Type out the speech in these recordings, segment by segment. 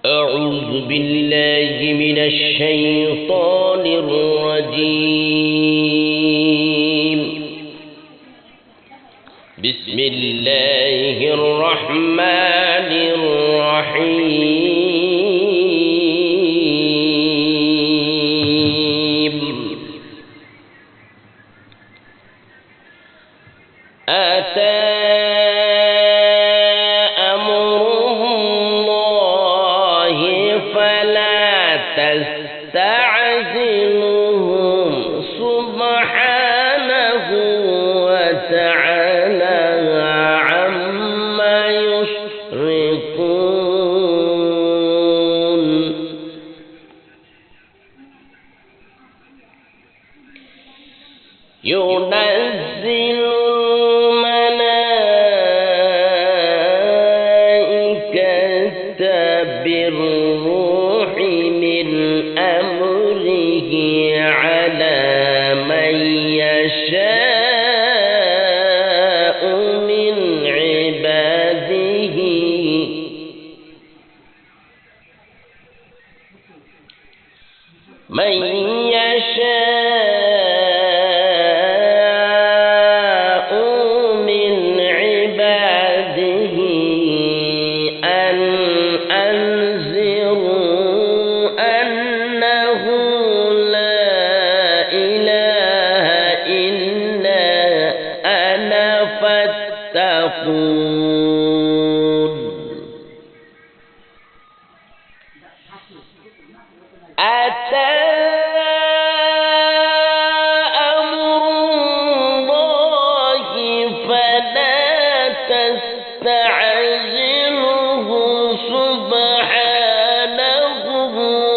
أعوذ بالله من الشيطان الرجيم. بسم الله الرحمن الرحيم. أتى أمر الله فلا تستعجلوه سبحانه وتعالى عما يشركون. ينزل الملائكة بالروح من أمره على من يشاء من عباده أن أنذروا أنه لا إله إلا أنا فاتقون. أتى أمر الله فلا تستعجلوه سبحانه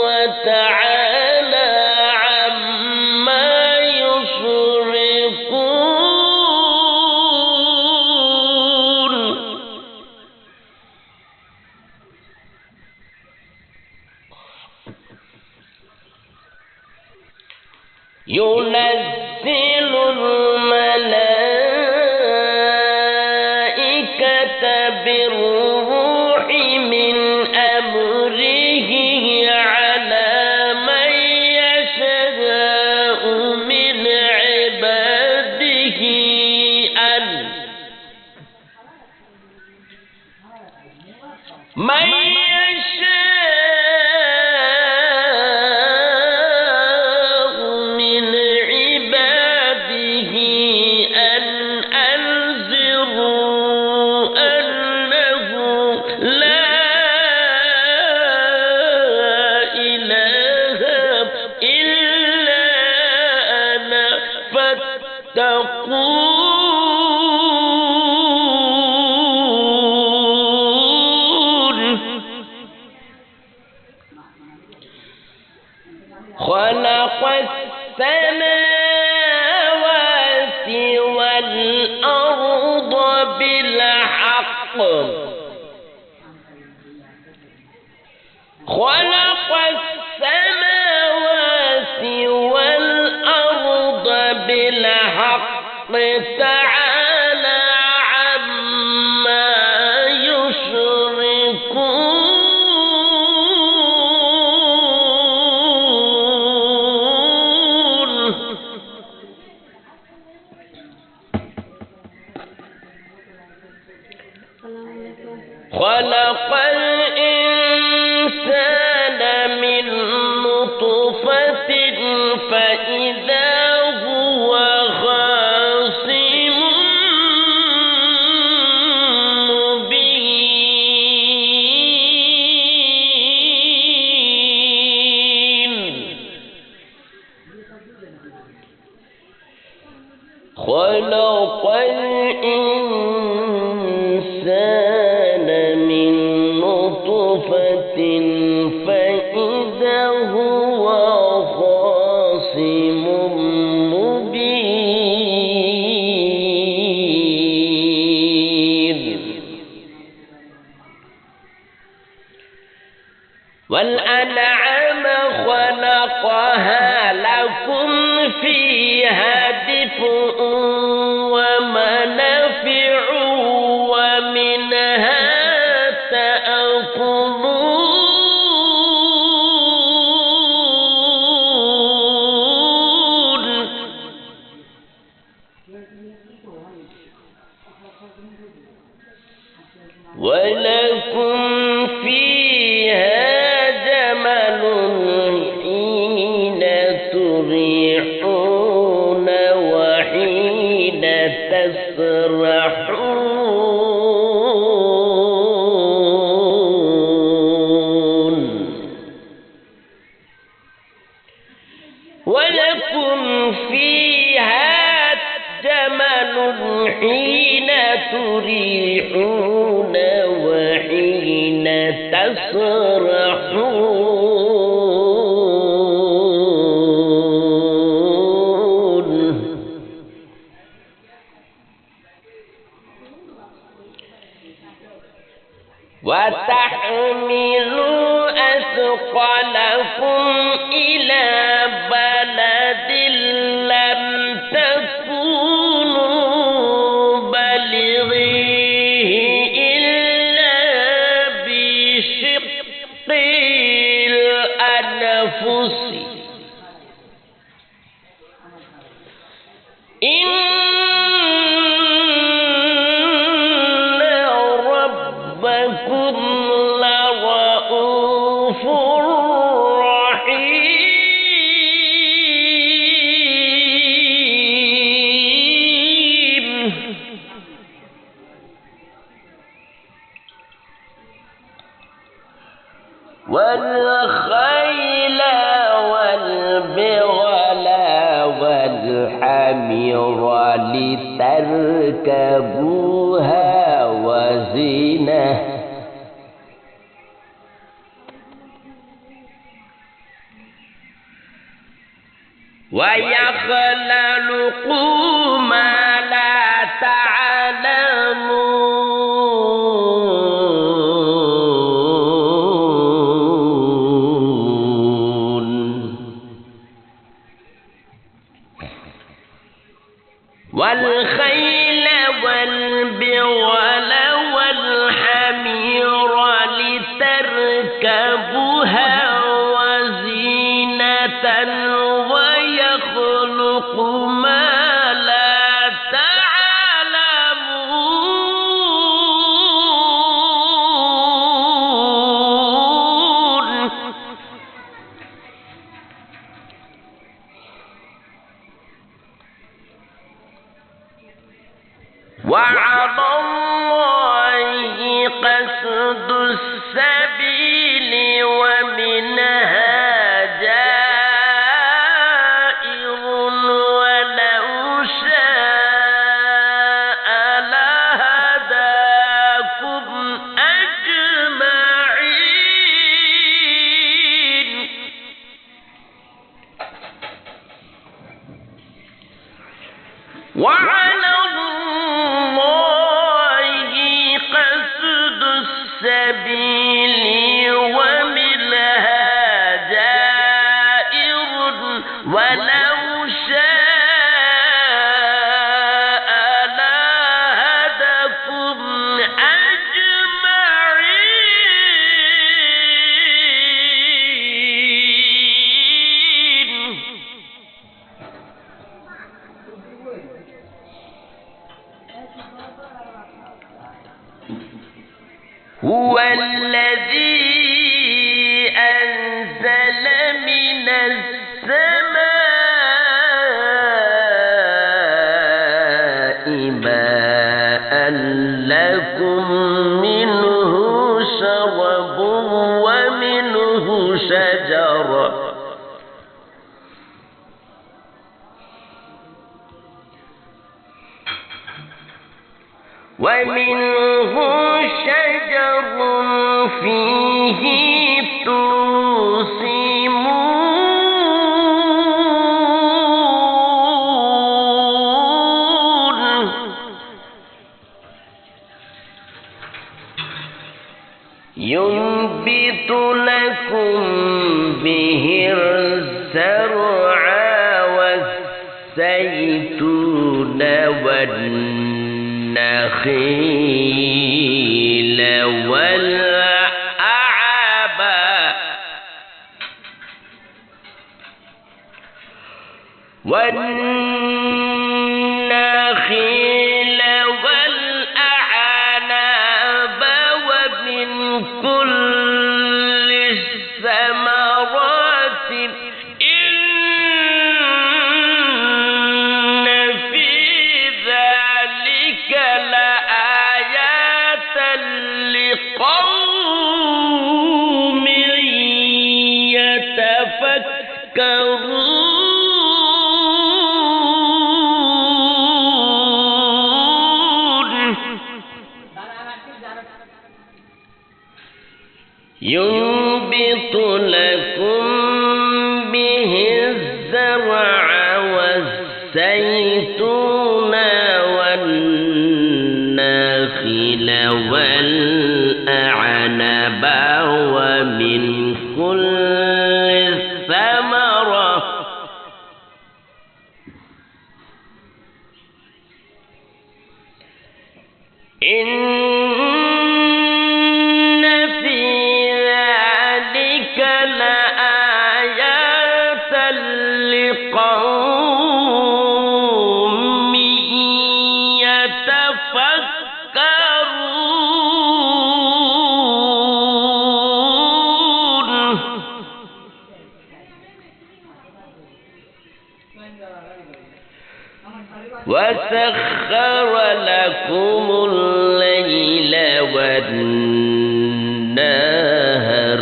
وتعالى عما يشركون. ينزل الملائكة بالروح من أمره على من يشاء من عباده أن أنذروا أنه لا إله إلا أنا فاتقون. خلق السماوات والأرض بالحق خلق السماوات والأرض بالحق تعالى عما يشركون. خلق الإنسان من نطفة فإذا هو خصيم مبين. خلق الإنسان من نطفة فإذا هو خصيم مبين. والأنعام خلقها لكم فيها دفء ومنافع ومنها تأكلون. ولكم فيها جمل حين تريحون وحين تسرحون ولكم فيها جمل حين تريحون وحين تسرحون وتحملوا أثقلكم إلى بلد لم تكونوا بلغيه إلا بشق الأنفس إن ربكم لرؤوف رحيم والخيل والبغل والحمير لتركبوها وزينة ويخلق ما لا تعلمون والخيل والبغل والحمير لتركبوها وزينة ويخلق ما لا تعلمون وعلى الله قصد السبيل ومنها جائر ولو شاء لهداكم أجمعين وعلى الله قصد السبيل ومنها جائر ولو شاء لهداكم أجمعين هو الذي أنزل من السماء ماء لكم منه شرب ومنه شجر ومنه شجر فيه تُرْسِمُونَ ينبت لكم به الزرع والزيتون والنخيل والأعناب والنخيل والأعناب ينبت لكم به الزرع والزيتون والنخيل والأعنب ومن كل الثمرة إن في ذلك لآيات لقوم يتفكرون وسخر لكم الليل والنهار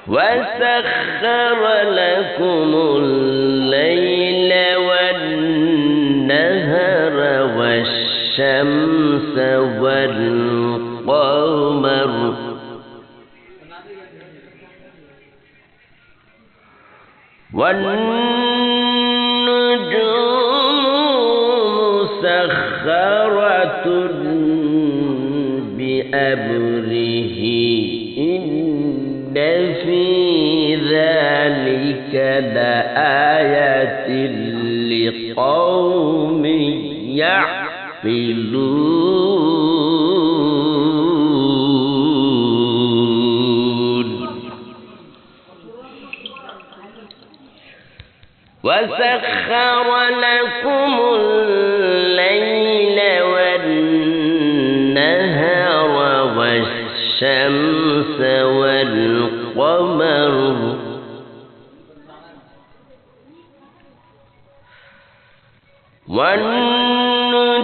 وسخر لكم الليل والنهار والشمس والقمر والنجوم مسخرة بأمره إن في ذلك لآية لقوم يعقلون وسخر لكم الليل والنهار والشمس والقمر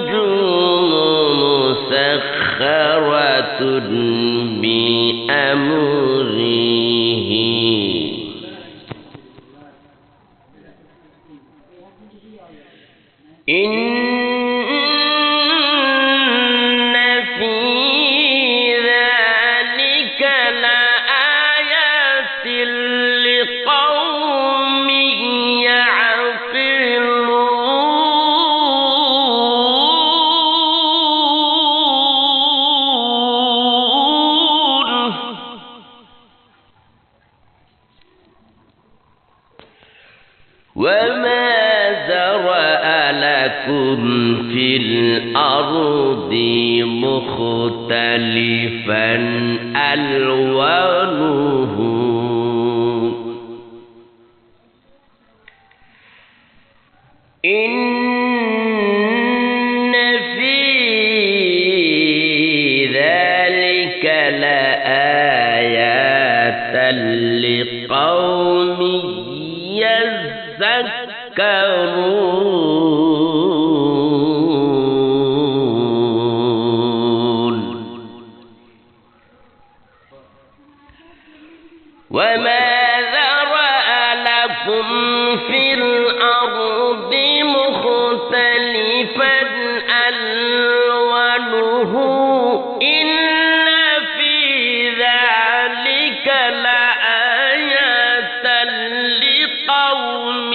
والنجوم مسخرة بأمره إن في ذلك لآيات لقوم يعقلون وما ذرأ لكم في الأرض مختلفا ألوانه إن في ذلك لآيات لقوم يذكرون وما ذرأ لكم في الأرض مختلفا ألوانه إن في ذلك لآيات لقوم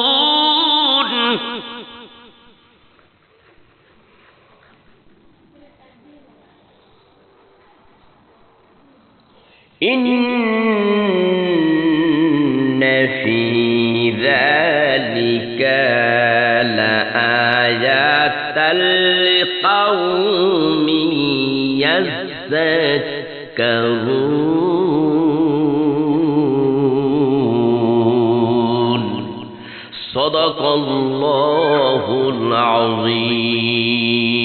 يذكرون إن في ذلك لآيات لقوم يذكرون صدق الله العظيم.